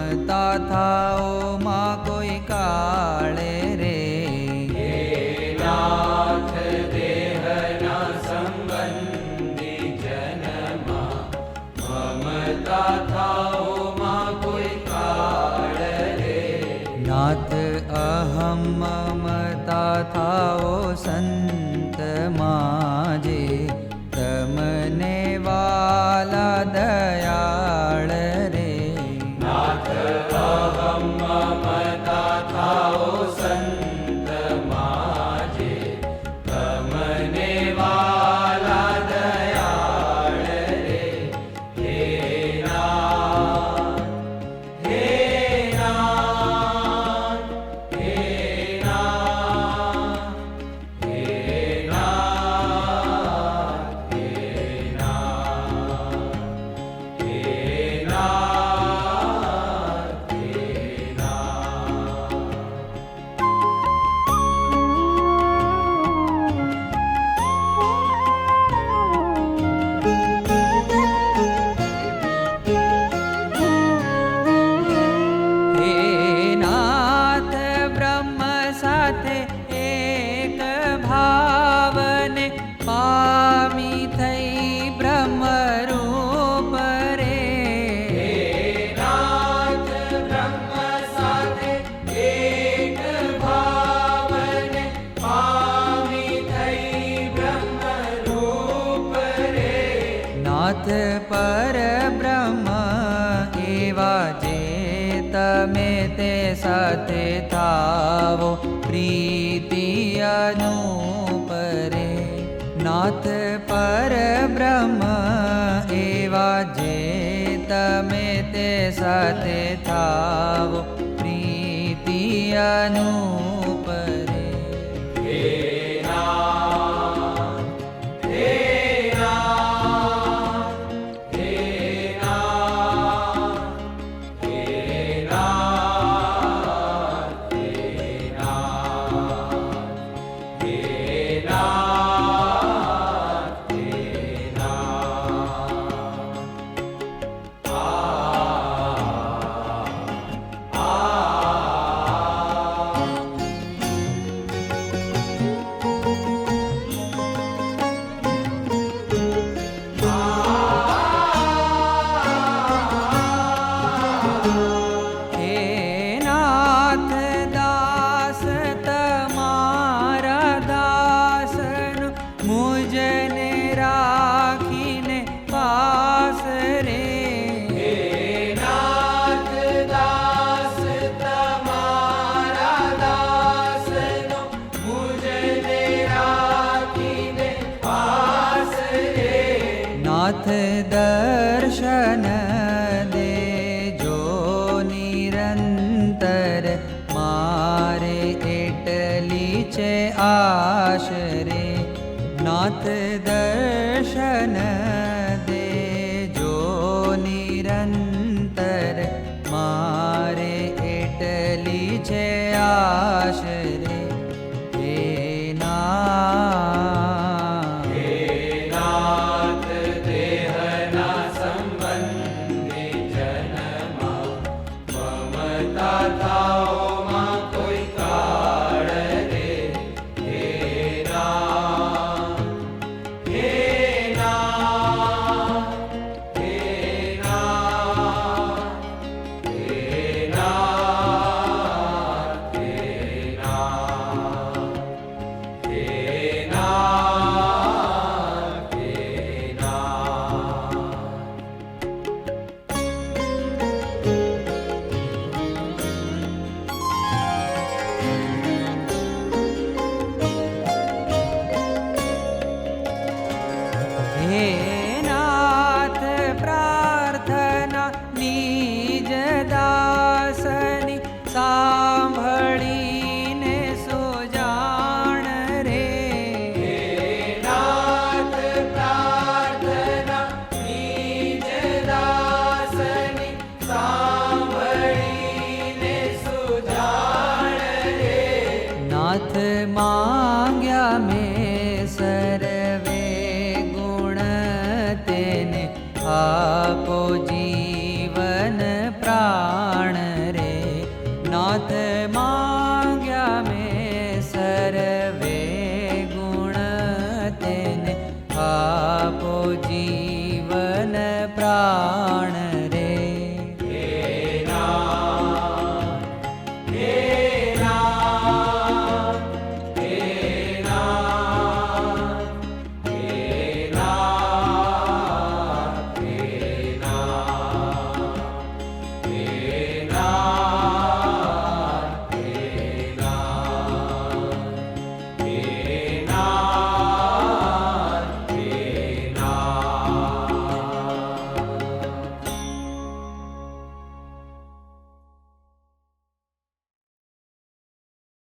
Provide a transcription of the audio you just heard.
મમતા થાઓ માં કોઈ કાળે રે. હે નાથ દેહના સંબંધી જનમાં મમતા થાઓ માં કોઈ કાળ રે. નાથ અહમ મમતા થાઓ સંત માજે તમને વાલા દયાળ રે. નાથ અહમ મમતા થાઓ સંત માજે તમને વાલા દયાળ રે. હે નાથ હે નાથ હે નાથ હે નાથ હે નાથ હે નાથ હે નાથ. હે નાથ બ્રહ્મ સાથે એક ભાવને પામી થઈ બ્રહ્મ રૂપ રે. હે નાથ બ્રહ્મ સાથે એક ભાવને પામી થઈ બ્રહ્મ રૂપ રે. નાથ પરબ્રહ્મ એવા જે તમે તે સાથે થાવો પ્રીતિ અનુપ રે. નાથ પરબ્રહ્મ એવા જે તમે તે સાથે થાવો પ્રીતિ અનુપ રે. હે નાથ હે નાથ હે નાથ હે નાથ હે નાથ હે નાથ હે નાથ. હે નાથ દાસ તમારા દાસનું મુજને રાખીને પાસ રે. હે નાથ દાસ તમારા દાસનો મુજને રાખીને પાસ રે. નાથ દર્શન દેજો નિરંતર મારે એટલી છે આશ રે. નાથ દર્શન દેજો નિરંતર મારે એટલી છે આશ રે. હે નાથ હે નાથ દેહના સંબંધી જનમાં મમતા થાઓ માં કોઈ કાળ રે. હે નાથ હે નાથ હે નાથ હે નાથ હે નાથ હે નાથ હે નાથ. હે નાથ પ્રાર્થના નિજ દાસની સાંભળીને સુજાણ રે. હે નાથ પ્રાર્થના નિજ દાસની સાંભળીને સુજાણ રે. નાથ મા